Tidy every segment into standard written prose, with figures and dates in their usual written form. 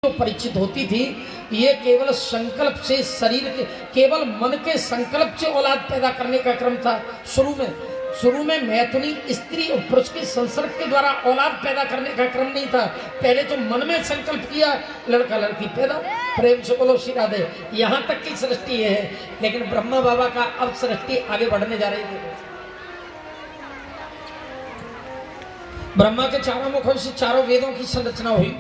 जो परिचित होती थी, ये केवल संकल्प से शरीर के केवल मन के संकल्प से औलाद पैदा करने का क्रम था। शुरू में मैथुनी स्त्री और पुरुष के संसर्ग के द्वारा औलाद पैदा करने का क्रम नहीं था। पहले जो मन में संकल्प किया, लड़का लड़की पैदा। प्रेम से बोलो श्री राधे। यहाँ तक की सृष्टि ये है, लेकिन ब्रह्मा बाबा का अब सृष्टि आगे बढ़ने जा रही है। ब्रह्मा के चारों मुखों से चारों वेदों की संरचना हुई,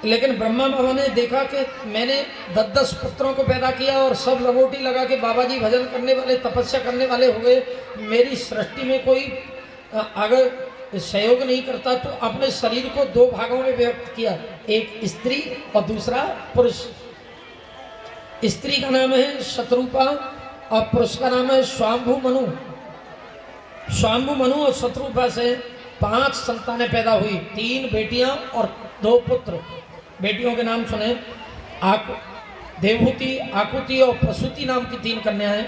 लेकिन ब्रह्मा बाबा ने देखा कि मैंने 10-10 पुत्रों को पैदा किया और सब लंगोटी लगा के बाबा जी भजन करने वाले, तपस्या करने वाले हो गए, मेरी सृष्टि में कोई अगर सहयोग नहीं करता, तो अपने शरीर को 2 भागों में व्यक्त किया, एक स्त्री और दूसरा पुरुष। स्त्री का नाम है शत्रुपा और पुरुष का नाम है स्वाम्भु मनु। स्वाम्भु मनु और शत्रुपा से 5 संतानें पैदा हुई, 3 बेटियां और 2 पुत्र। बेटियों के नाम सुने, देवहूति, आकुति और प्रसूति नाम की 3 कन्याएं,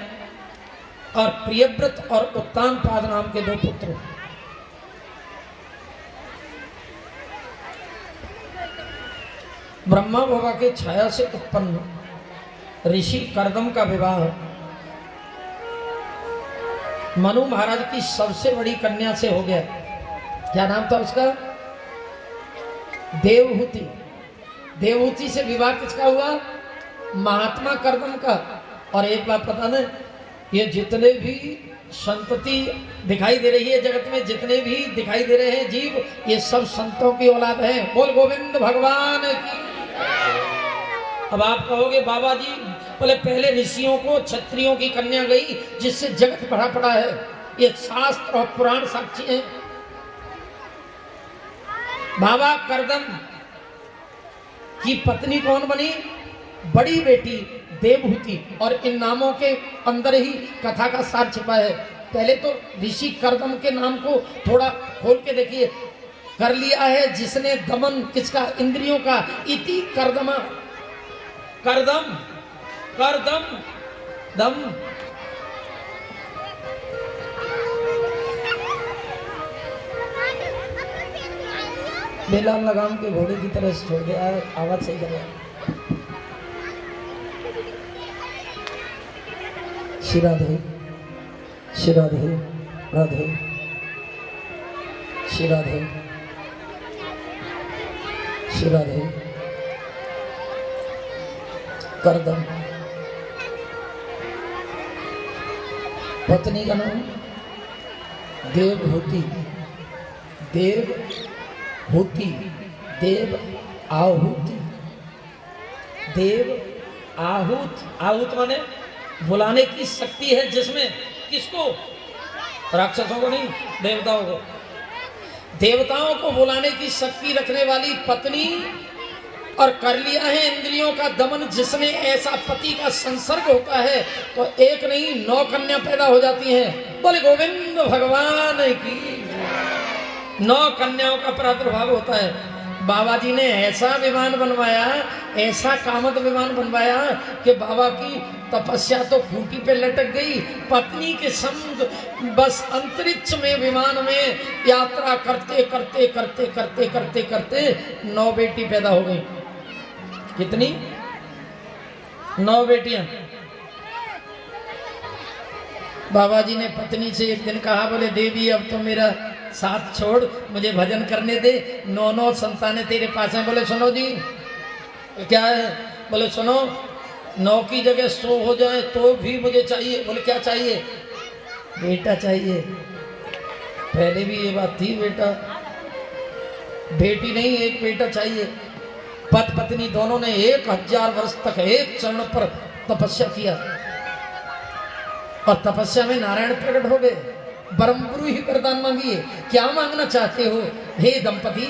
और प्रियव्रत और उत्तानपाद नाम के 2 पुत्र। ब्रह्मा बाबा के छाया से उत्पन्न ऋषि कर्दम का विवाह मनु महाराज की सबसे बड़ी कन्या से हो गया। क्या नाम था उसका? देवहूति। देवहूति से विवाह किसका हुआ? महात्मा कर्दम का। और एक बात पता ना, ये जितने भी संतति दिखाई दे रही है जगत में, जितने भी दिखाई दे रहे हैं जीव, ये सब संतों की औलाद है। बोल गोविंद भगवान की। अब आप कहोगे बाबा जी, बोले पहले ऋषियों को क्षत्रियों की कन्या गई, जिससे जगत भरा पड़ा है। ये शास्त्र और पुराण साक्षी है। बाबा कर्दम की पत्नी कौन बनी? बड़ी बेटी देवहूति। और इन नामों के अंदर ही कथा का सार छिपा है। पहले तो ऋषि कर्दम के नाम को थोड़ा खोल के देखिए। कर लिया है जिसने दमन किसका? इंद्रियों का। इति कर्दमा। कर्दम कर्दम दम। बेलाम लगाम के घोड़े की तरह छोड़ दिया, आवाज सही कर रहा है। श्री राधे, श्री राधे, राधे, श्री राधे, श्री राधे। कर्दम पत्नी का नाम देवहूति। देवहूति, देव आहुति। देव आहूत, आहूत माने बुलाने की शक्ति है, जिसमें किसको? राक्षसों को नहीं, देवताओं को। देवताओं को बुलाने की शक्ति रखने वाली पत्नी। और कर लिया है इंद्रियों का दमन, जिसमें ऐसा पति का संसर्ग होता है तो एक नहीं 9 कन्या पैदा हो जाती हैं। बोले गोविंद भगवान की। 9 कन्याओं का प्रादुर्भाव होता है। बाबा जी ने ऐसा विमान बनवाया, ऐसा कामत विमान बनवाया कि बाबा की तपस्या तो खूंटी पे लटक गई। पत्नी के संग बस अंतरिक्ष में विमान में यात्रा करते करते करते करते करते करते 9 बेटी पैदा हो गई। कितनी? 9 बेटियां। बाबा जी ने पत्नी से एक दिन कहा, बोले देवी अब तो मेरा साथ छोड़, मुझे भजन करने दे। 9 संतानें तेरे पास हैं। बोले सुनो जी, क्या है? बोले सुनो, 9 की जगह 100 हो जाए तो भी मुझे चाहिए। बोले क्या चाहिए? बेटा चाहिए। पहले भी ये बात थी, बेटा बेटी नहीं, एक बेटा चाहिए। पति पत्नी दोनों ने 1000 वर्ष तक एक चरण पर तपस्या किया, और तपस्या में नारायण प्रकट हो गए। ब्रह्मगुरु ही वरदान मांगिए, क्या मांगना चाहते हो हे दंपति?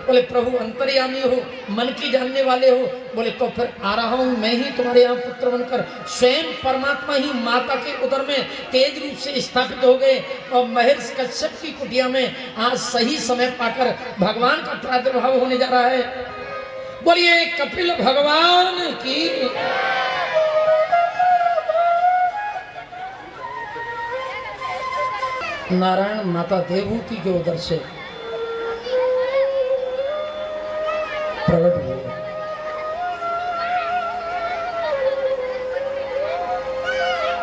बोले प्रभु अंतर्यामी हो, मन की जानने वाले हो। बोले तो फिर आ रहा हूं, मैं ही तुम्हारे यहाँ पुत्र बनकर। स्वयं परमात्मा ही माता के उदर में तेज रूप से स्थापित हो गए, और महर्षि कश्यप की कुटिया में आज सही समय पाकर भगवान का प्रादुर्भाव होने जा रहा है। बोलिए कपिल भगवान की। नारायण माता देवहूति के उदर से प्रकट हुए।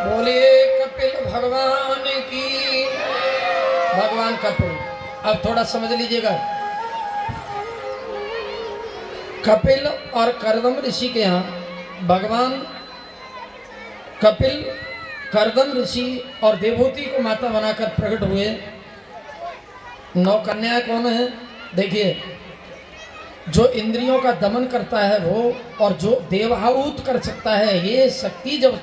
बोलिए कपिल भगवान की। भगवान कपिल, अब थोड़ा समझ लीजिएगा। कपिल और कर्दम ऋषि के यहाँ भगवान कपिल कर्दम ऋषि और देवहूति को माता बनाकर प्रकट हुए। 9 कन्याएं कौन है? देखिए, जो इंद्रियों का दमन करता है वो, और जो देवाहूत कर सकता है, ये शक्ति जब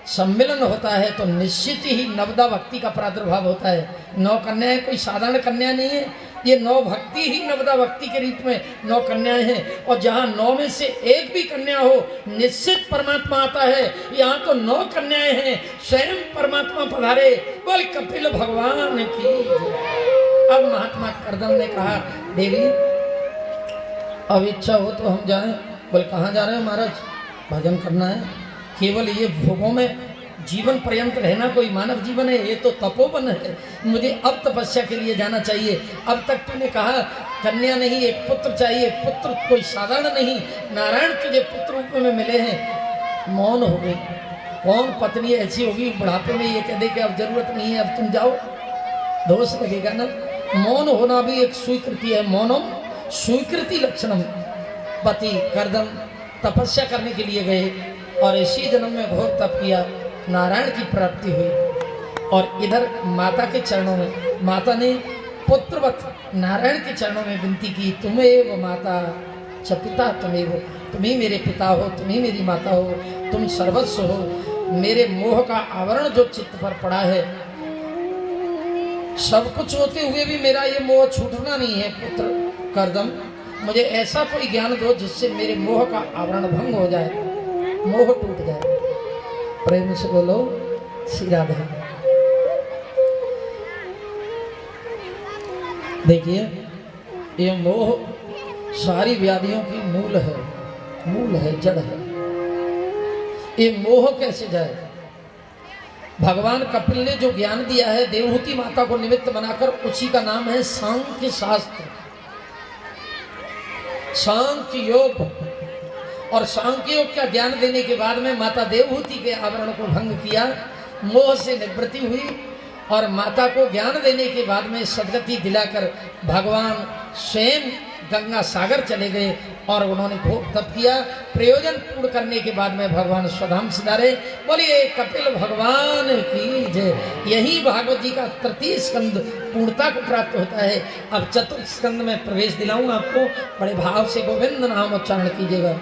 सम्मिलन होता है तो निश्चित ही नवदा भक्ति का प्रादुर्भाव होता है। 9 कन्याएं कोई साधारण कन्या नहीं है, ये 9 भक्ति ही नवदा भक्ति के रूप में 9 कन्याएं हैं। और जहाँ 9 में से एक भी कन्या हो, निश्चित परमात्मा आता है। यहाँ तो 9 कन्याएं हैं, स्वयं परमात्मा पधारे। बोल कपिल भगवान की। अब महात्मा कर्दम ने कहा, देवी अब इच्छा हो तो हम जाएं। बोल कहाँ जा रहे हैं महाराज? भजन करना है। केवल ये भोगों में जीवन पर्यंत रहना कोई मानव जीवन है? ये तो तपोवन है। मुझे अब तपस्या के लिए जाना चाहिए। अब तक तूने कहा कन्या नहीं, एक पुत्र चाहिए। पुत्र कोई साधारण नहीं, नारायण तुझे पुत्र रूप में मिले हैं। मौन हो गई। कौन पत्नी ऐसी होगी बुढ़ापे में ये कह दे कि अब जरूरत नहीं है, अब तुम जाओ? दोष लगेगा ना। मौन होना भी एक स्वीकृति है। मौनम स्वीकृति लक्षणम। पति कर्दम तपस्या करने के लिए गए और इसी जन्म में घोर तप किया, नारायण की प्राप्ति हुई। और इधर माता के चरणों में, माता ने पुत्रवत नारायण के चरणों में विनती की, तुम्हें वो माता च पिता तुम्हें, तुम ही मेरे पिता हो, तुम ही मेरी माता हो, तुम सर्वस्व हो। मेरे मोह का आवरण जो चित्त पर पड़ा है, सब कुछ होते हुए भी मेरा ये मोह छूटना नहीं है। पुत्र कर्दम, मुझे ऐसा कोई ज्ञान दो जिससे मेरे मोह का आवरण भंग हो जाए, मोह टूट जाए। प्रेम से बोलो श्री राधे। देखिए, ये मोह सारी व्याधियों की मूल है, जड़ है। ये मोह कैसे जाए? भगवान कपिल ने जो ज्ञान दिया है देवहूति माता को निमित्त बनाकर, उसी का नाम है सांख्य शास्त्र, सांख्य योग। और सांख्य योग का ज्ञान देने के बाद में माता देवहूति के आवरण को भंग किया, मोह से निवृत्ति हुई। और माता को ज्ञान देने के बाद में सदगति दिलाकर भगवान स्वयं गंगा सागर चले गए और उन्होंने खूब तप किया। प्रयोजन पूर्ण करने के बाद में भगवान स्वधाम सिधारे। बोलिए कपिल भगवान की जय। यही भागवत जी का 3 स्कंद पूर्णता को प्राप्त होता है। अब 4th स्कंद में प्रवेश दिलाऊंगा आपको। बड़े भाव से गोविंद नाम उच्चारण कीजिएगा।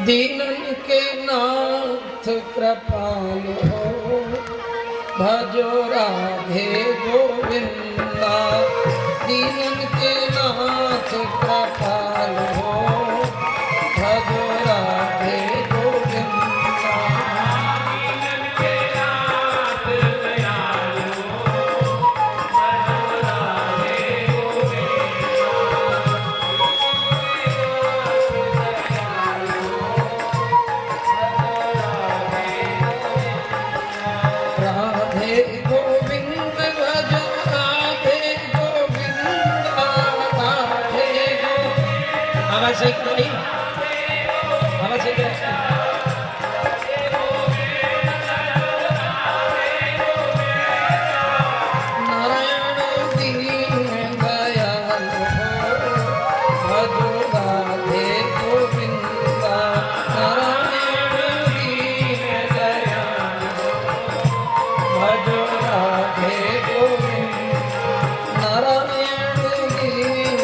दीनन के नाथ कृपाल हो, भजो राधे गोविंदा। दीनन के नाथ कृपाल हो, भजो राधे गोविंदा। दीनन के नाथ दयाल हो, भजो राधे गोविंदा। राधे गोविंद भज राधे गोविंद। राधे गोविंद। आवाज सही करो, आवाज सही करो। नारायण दीन दयाल हो, भजो राधे गोविंद। नारायण दीन दयाल हो, भजो राधे गोविंद। नारायण दीन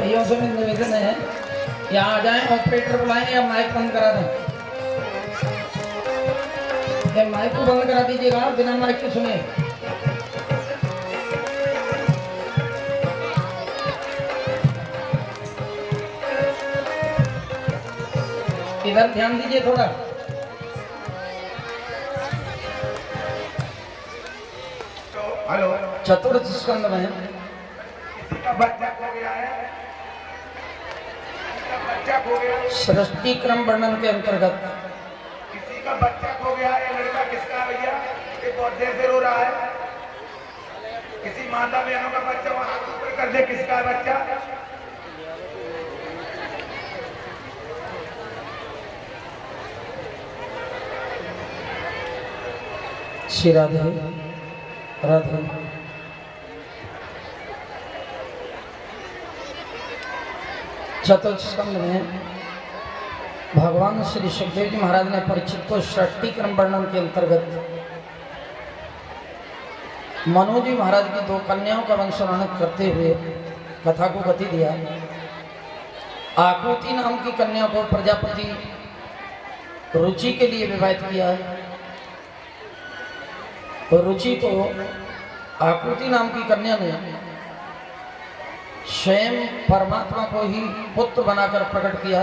भैया से मेरा निवेदन है, यहाँ आ जाएं, ऑपरेटर बुलाएं या माइक बंद करा दें। ये माइक को बंद करा दीजिएगा, बिना माइक के सुने। इधर ध्यान दीजिए थोड़ा। हेलो, चतुर्थ स्कंद में बच्चा खो गया है, बच्चा खो गया, सृष्टि क्रम वर्णन के अंतर्गत किसी का बच्चा खो गया है। लड़का किसका है भैया? ये बहुत देर से रो रहा है। किसी माता बहनों का बच्चा, वहां हाथ ऊपर कर दे, किसका है बच्चा? श्री राधे राधे। चतुर्थ स्कंद में भगवान श्री सुखदेव जी महाराज ने परीक्षित को सृष्टि क्रम वर्णन के अंतर्गत मनु जी महाराज की दो कन्याओं का वंश वर्णन करते हुए कथा को गति दिया। आकृति नाम की कन्या को प्रजापति रुचि के लिए विवाहित किया। रुचि को आकृति नाम की कन्या ने स्वयं परमात्मा को ही पुत्र बनाकर प्रकट किया।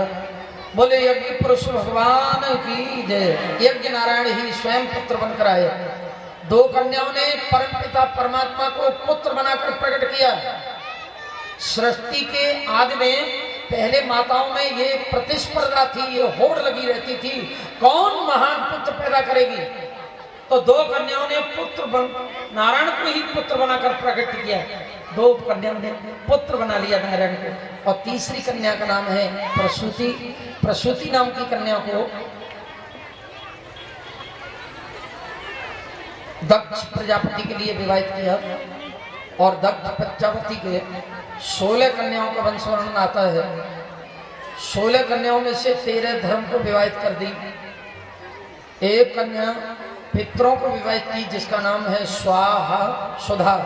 बोले यज्ञ पुरुष भगवान की जय। यज्ञ नारायण ही स्वयं पुत्र बनकर आए। दो कन्याओं ने परमपिता परमात्मा को पुत्र बनाकर प्रकट किया। सृष्टि के आदि में पहले माताओं में ये प्रतिस्पर्धा थी, ये होड़ लगी रहती थी, कौन महान पुत्र पैदा करेगी। तो दो कन्याओं ने नारायण को ही पुत्र बनाकर प्रकट किया। दो कन्याओं ने पुत्र बना लिया नारायण को। और तीसरी कन्या का नाम है प्रसूति। प्रसूति नाम की कन्या को दक्ष प्रजापति के लिए विवाहित किया। और दक्ष प्रजापति के 16 कन्याओं का वंश वर्णन आता है। 16 कन्याओं में से 13 धर्म को विवाहित कर दी। एक कन्या पितरों को विवाहित की जिसका नाम है स्वाहा सुधा।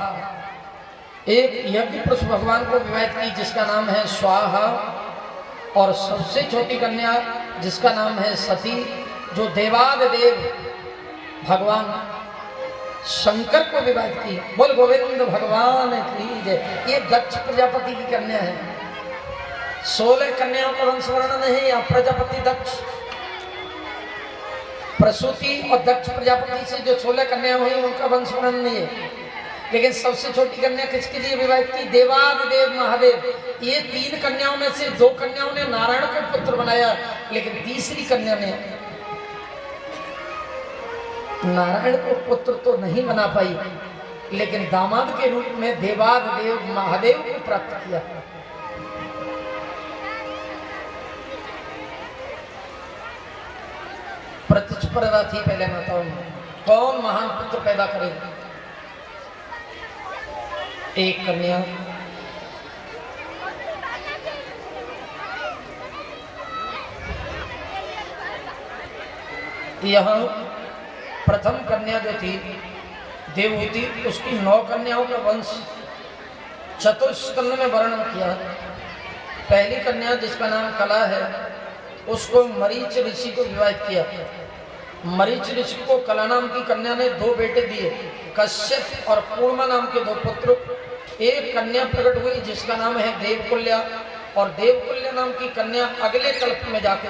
एक यज्ञ पुरुष भगवान को विवाहित की जिसका नाम है स्वाहा। और सबसे छोटी कन्या जिसका नाम है सती, जो देवादिदेव भगवान शंकर को विवाहित की। बोल गोविंद भगवान की जय। ये दक्ष प्रजापति की कन्या है। 16 कन्याओं का वंश वर्णन है। या प्रजापति दक्ष, प्रसूति और दक्ष प्रजापति से जो 16 कन्या हुई उनका वंश वर्णन नहीं है। लेकिन सबसे छोटी कन्या किसके लिए विवाहित की? देवादिदेव महादेव। ये 3 कन्याओं में से 2 कन्याओं ने नारायण को पुत्र बनाया, लेकिन तीसरी कन्या ने नारायण को पुत्र तो नहीं बना पाई, लेकिन दामाद के रूप में देवादिदेव महादेव को प्राप्त किया। प्रतिस्पर्धा थी पहले माताओं में, कौन महान पुत्र पैदा करेगा। एक कन्या यहाँ प्रथम कन्या जो थी देवहूति, उसकी 9 कन्याओं का वंश चतुर्थ स्कंद में वर्णन किया। पहली कन्या जिसका नाम कला है, उसको मरीच ऋषि को विवाहित किया। मरीच ऋषि को कला नाम की कन्या ने 2 बेटे दिए, कश्यप और पूर्णा नाम के 2 पुत्र। एक कन्या प्रकट हुई जिसका नाम है देवकुल्या। और देवकुल्या नाम की कन्या अगले कल्प में जाके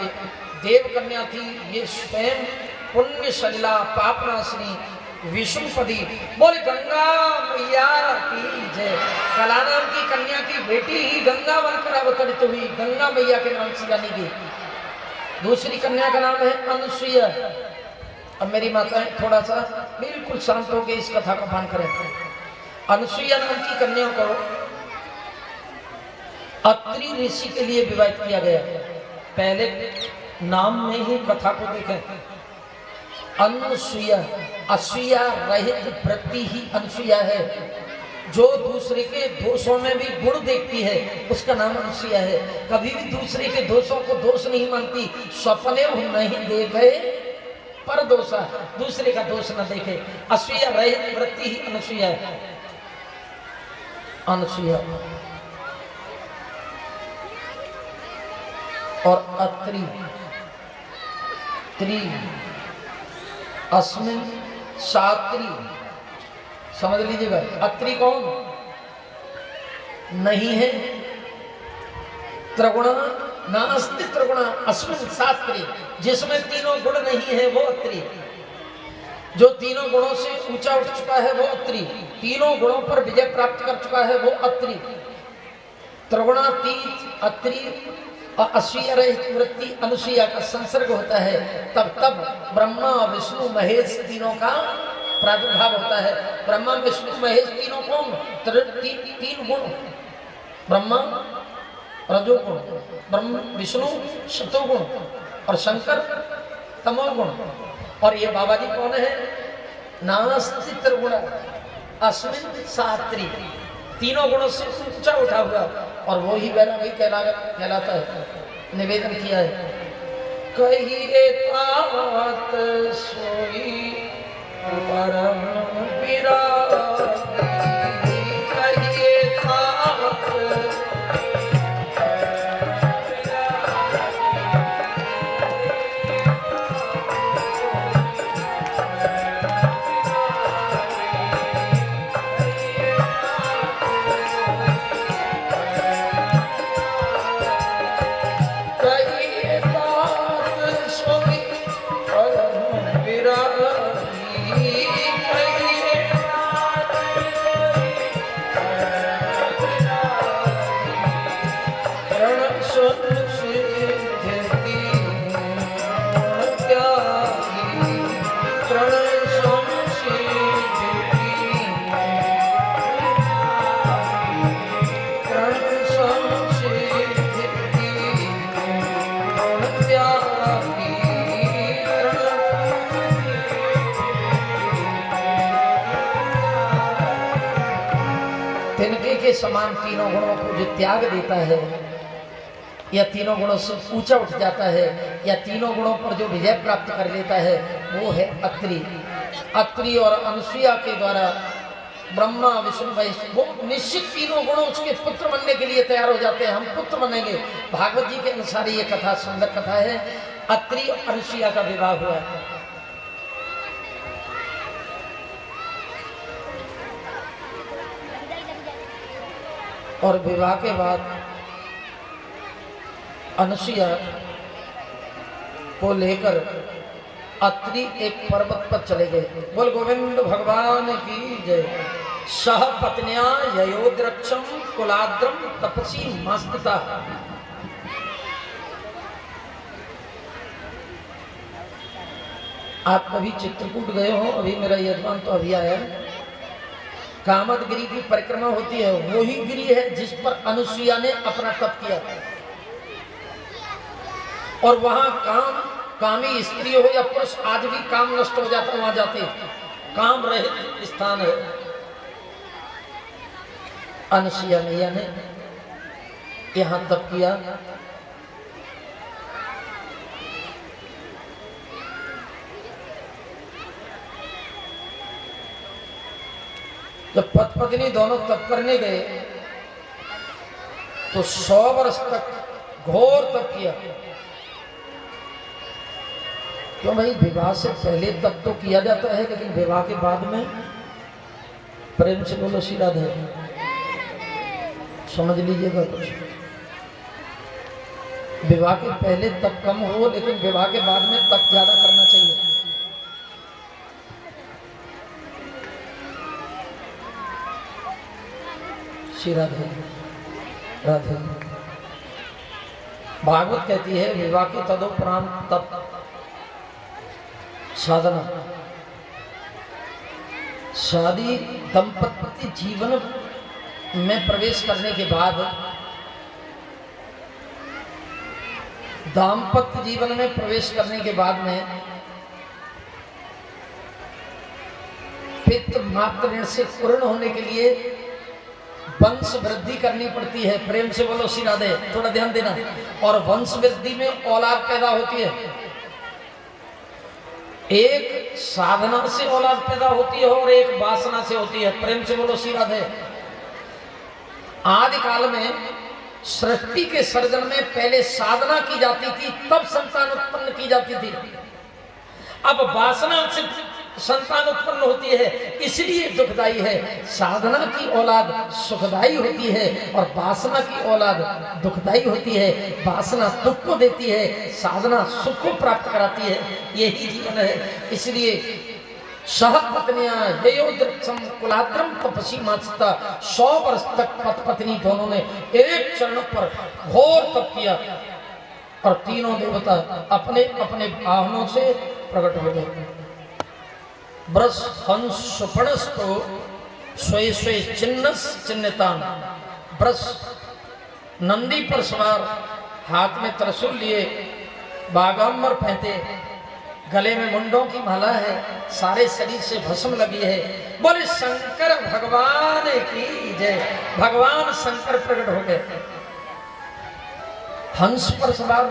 देव कन्या थी। ये स्वयं पुण्य सलिला पापनाशिनी विष्णुपदी। बोले गंगा मैया की जय। कला नाम की कन्या की बेटी ही गंगा बनकर अवतरित हुई, गंगा मैया के नाम से जानी गई। दूसरी कन्या का नाम है अनुसुईया। अब मेरी माताएं थोड़ा सा बिल्कुल शांत होकर इस कथा का पान करें। अनुसुईया नाम की कन्या को अत्रि ऋषि के लिए विवाहित किया गया। पहले नाम में ही कथा को देखें, अनुसुईया, असूया रहित वृत्ति ही अनुसुईया है। जो दूसरे के दोषों में भी गुण देखती है उसका नाम अनुसुईया है। कभी भी दूसरे के दोषों को दोष नहीं मानती। सपने नहीं देखे पर दोषा, दूसरे का दोष न देखे। असूया रहित वृत्ति ही अनुसुईया है। अनुसुईया और अत्रि, त्रि, अस्मिन सात्री। समझ लीजिएगा, अत्रि कौन नहीं है, त्रिगुण नास्ति त्रिगुण अस्मिन सात्री, जिसमें तीनों गुण नहीं है वो अत्रि। जो तीनों गुणों से ऊंचा उठ चुका है वो अत्रि, तीनों गुणों पर विजय प्राप्त कर चुका है वो अत्रि। त्रिगुणातीत अत्रि और असूया रहित वृत्ति अनुसूया का संसर्ग होता है, तब ब्रह्मा विष्णु महेश तीनों का प्रादुर्भाव होता है। ब्रह्मा विष्णु महेश तीनों कौन? तीन गुण, ब्रह्मा रजोगुण, ब्रह्म विष्णु सतोगुण और शंकर तमोगुण। और ये बाबा जी कौन है? नास्ति त्रिगुण अस्मिन सात्री, तीनों गुणों से ऊंचा उठा हुआ, और वो ही वैरागी कहलाता है। निवेदन किया है, कहिए तात सोई परम विरागी, कहिए तात के समान तीनों गुणों को जो त्याग देता है, या तीनों गुणों से ऊंचा उठ जाता है, या तीनों गुणों पर जो विजय प्राप्त कर लेता है, वो है अत्रि। अत्रि और अनुसूया के द्वारा ब्रह्मा विष्णु महेश वो निश्चित तीनों गुणों उसके पुत्र बनने के लिए तैयार हो जाते हैं। हम पुत्र बनेंगे। भागवत जी के अनुसार ये कथा सुंदर कथा है। अत्रि और अनुसूया का विवाह हुआ है। और विवाह के बाद अनुसूया को लेकर अत्रि एक पर्वत पर चले गए। बोल गोविंद भगवान की जय। सह पत्न्या ययोद्रक्षम कुलाद्रम तपसी मस्तता। आप कभी चित्रकूट गए हो? अभी मेरा यजमान तो अभी आया। कामद गिरी की परिक्रमा होती है, वही गिरी है जिस पर अनुसूया ने अपना तप किया। और वहां कामी स्त्री हो या पुरुष, आज भी काम नष्ट हो जाता, वहां जाते काम रहित स्थान है। अनुसूया मैया ने यहां तप किया। जब पति पत्नी दोनों तप करने गए तो 100 वर्ष तक घोर तप किया। क्यों भाई? विवाह से पहले तप तो किया जाता है, लेकिन विवाह के बाद में प्रेम से बोलो श्री राधे। समझ लीजिएगा कुछ। विवाह के पहले तप कम हो, लेकिन विवाह के बाद में तप ज्यादा करना चाहिए। श्री राधे राधे। भागवत कहती है विवाह की तदोपरांत तप साधना। शादी दंपत्ति जीवन में प्रवेश करने के बाद, दाम्पत्य जीवन में प्रवेश करने के बाद में पितृ मातृ ऋण से पूर्ण होने के लिए वंश वृद्धि करनी पड़ती है। प्रेम से बोलो श्री राधे। थोड़ा ध्यान देना। और वंश वृद्धि में औलाद पैदा होती है। एक साधना से औलाद पैदा होती है और एक वासना से होती है। प्रेम से बोलो श्री राधे। आदि काल में सृष्टि के सर्जन में पहले साधना की जाती थी, तब संतान उत्पन्न की जाती थी। अब वासना से संतान उत्पन्न होती है, इसलिए दुखदाई है। साधना की औलाद सुखदाई होती है और वासना की औलाद दुखदाई होती है। वासना दुख को देती है, साधना सुख को प्राप्त कराती है। यही जीवन है। इसलिए सह पत्नियां ययोदृक्षम कुलाद्रम तपसी माचता, 100 वर्ष तक पत्नी दोनों ने एक चरण पर घोर तप किया और तीनों देवता अपने अपने वाहनों से प्रकट हो गए। ब्रस हंस सुपणस्तो स्वे स्वे चिन्नस चिन्नतान। ब्रस नंदी पर सवार, हाथ में त्रिशूल लिए, बागांबर पहनते, गले में मुंडों की माला है, सारे शरीर से भस्म लगी है। बोले शंकर भगवान की जय। भगवान शंकर प्रकट हो गए। हंस पर सवार,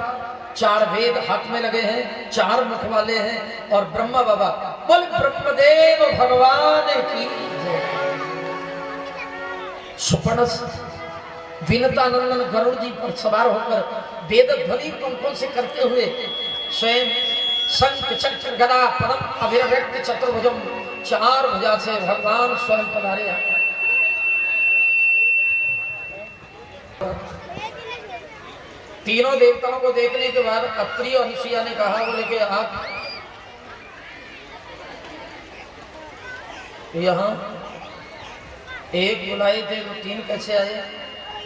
4 वेद हाथ में लगे हैं, 4 मुख वाले हैं और ब्रह्मा बाबा। बोले ब्रह्मदेव भगवान की जय। सुपर्णस विनतानंदन गरुड़ जी पर सवार होकर वेद ध्वनि पंखों से करते हुए स्वयं शंख चक्र गदा पद्म अभिव्यक्त चतुर्भुजम, 4 भुजा से भगवान स्वयं पधारे। तीनों देवताओं को देखने के बाद अत्रि और अनुसुईया ने कहा, बोले कि आप यहाँ एक बुलाए थे तो 3 कैसे आए?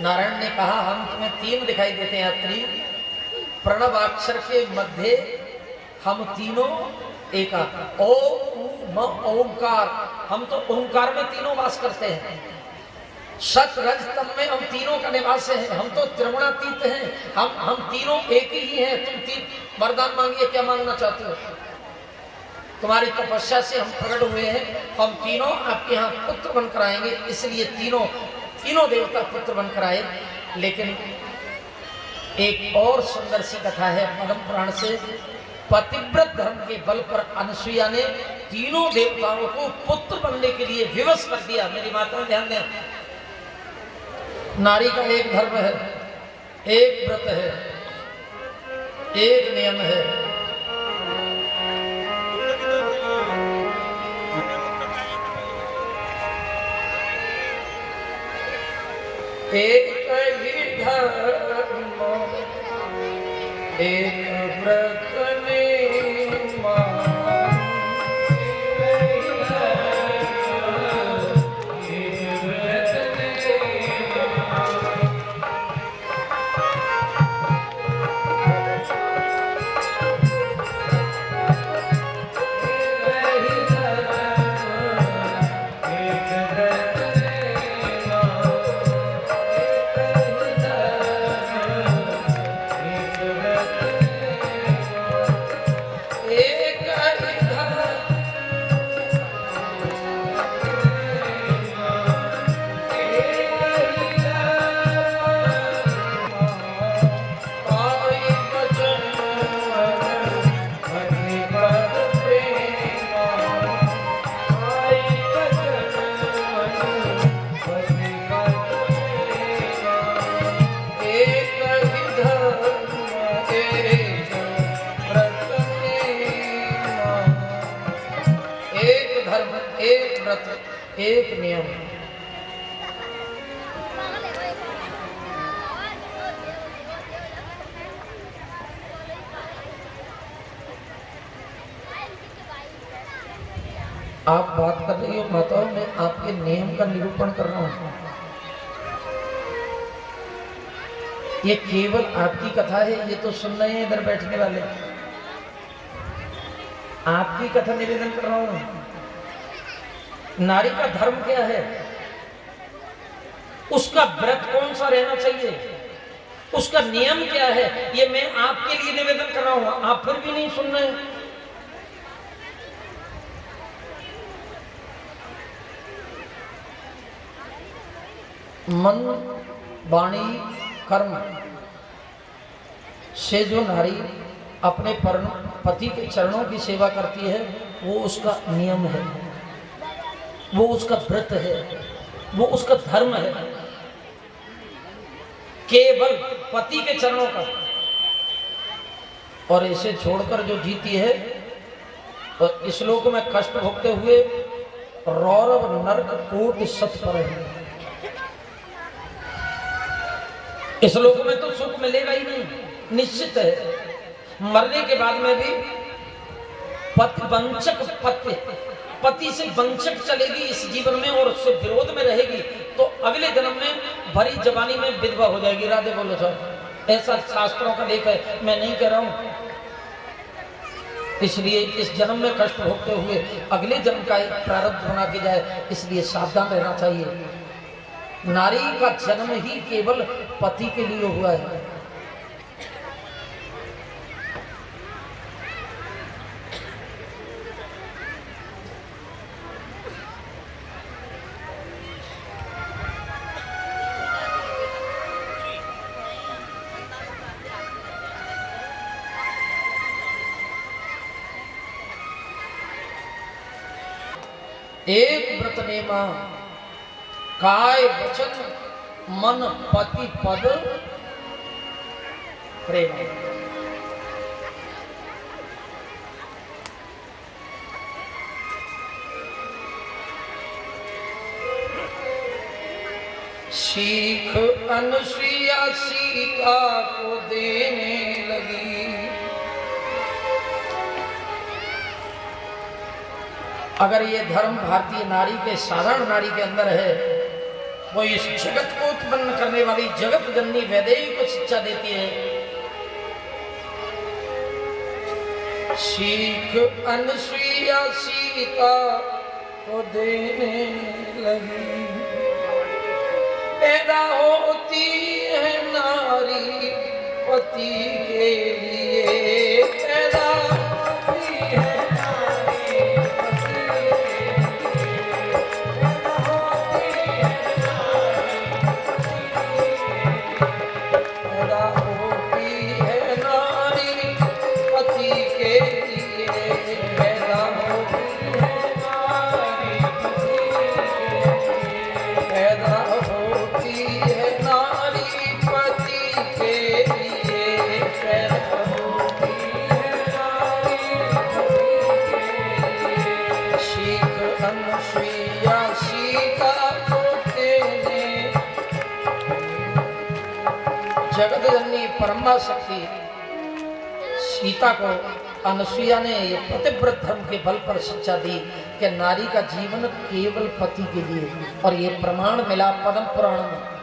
नारायण ने कहा, हम तुम्हें 3 दिखाई देते हैं अत्रि। प्रणव अक्षर के मध्य हम तीनों एका ओ म ओंकार, हम तो ओंकार में तीनों वास करते हैं। सत रज तम में हम तीनों का निवास है। हम तो त्रिगुणातीत हैं। हम तीनों एक ही हैं। तुम 3 वरदान मांगिए, क्या मांगना चाहते हो? तुम्हारी तपस्या से हम प्रकट हुए हैं। हम तीनों आपके यहाँ पुत्र बनकर आएंगे। इसलिए तीनों देवता पुत्र बनकर आए। लेकिन एक और सुंदर सी कथा है पद्म पुराण से। पतिव्रत धर्म के बल पर अनुसुईया ने तीनों देवताओं को पुत्र बनने के लिए विवश कर दिया। मेरी माता ध्यान दें, नारी का एक धर्म है, एक व्रत है, एक नियम है। एक ही धर्म, एक व्रत एक नियम। आप बात कर रही हो माताओं, मैं आपके नियम का निरूपण कर रहा हूं। ये केवल आपकी कथा है, ये तो सुन रहे हैं इधर बैठने वाले। आपकी कथा निवेदन कर रहा हूं। नारी का धर्म क्या है, उसका व्रत कौन सा रहना चाहिए, उसका नियम क्या है, ये मैं आपके लिए निवेदन कर रहा हूं। आप फिर भी नहीं सुन रहे। मन वाणी कर्म से जो नारी अपने पति के चरणों की सेवा करती है, वो उसका नियम है, वो उसका व्रत है, वो उसका धर्म है। केवल पति के चरणों का, और इसे छोड़कर जो जीती है तो इस लोक में कष्ट भोगते हुए रौरव नरक कोटि सत पर है। इस लोक में तो सुख मिलेगा ही नहीं, निश्चित है। मरने के बाद में भी पति से वंचक चलेगी इस जीवन में और उससे विरोध में रहेगी, तो अगले जन्म में भरी जवानी में विधवा हो जाएगी। राधे बोलो साहब, ऐसा शास्त्रों का लेख है, मैं नहीं कह रहा हूं। इसलिए इस जन्म में कष्ट भोगते हुए अगले जन्म का एक प्रारब्ध बना के जाए, इसलिए सावधान रहना चाहिए। नारी का जन्म ही केवल पति के लिए हुआ है। एक व्रत नेमा काय वचन मन पति पद प्रेम। सीख अनुसुईया सीता को देने लगी। अगर ये धर्म भारतीय नारी के, साधारण नारी के अंदर है, वो इस जगत को उत्पन्न करने वाली जगत जननी वैदेही को शिक्षा देती है। सीख अनुसुईया सीता को देने लगी। पैदा होती है नारी पति के लिए, पैदा होती है जगत जननी परमा शक्ति सीता को अनुसुईया ने ये पतिव्रत धर्म के बल पर शिक्षा दी कि नारी का जीवन केवल पति के लिए, और ये प्रमाण मिला पद्म पुराण में।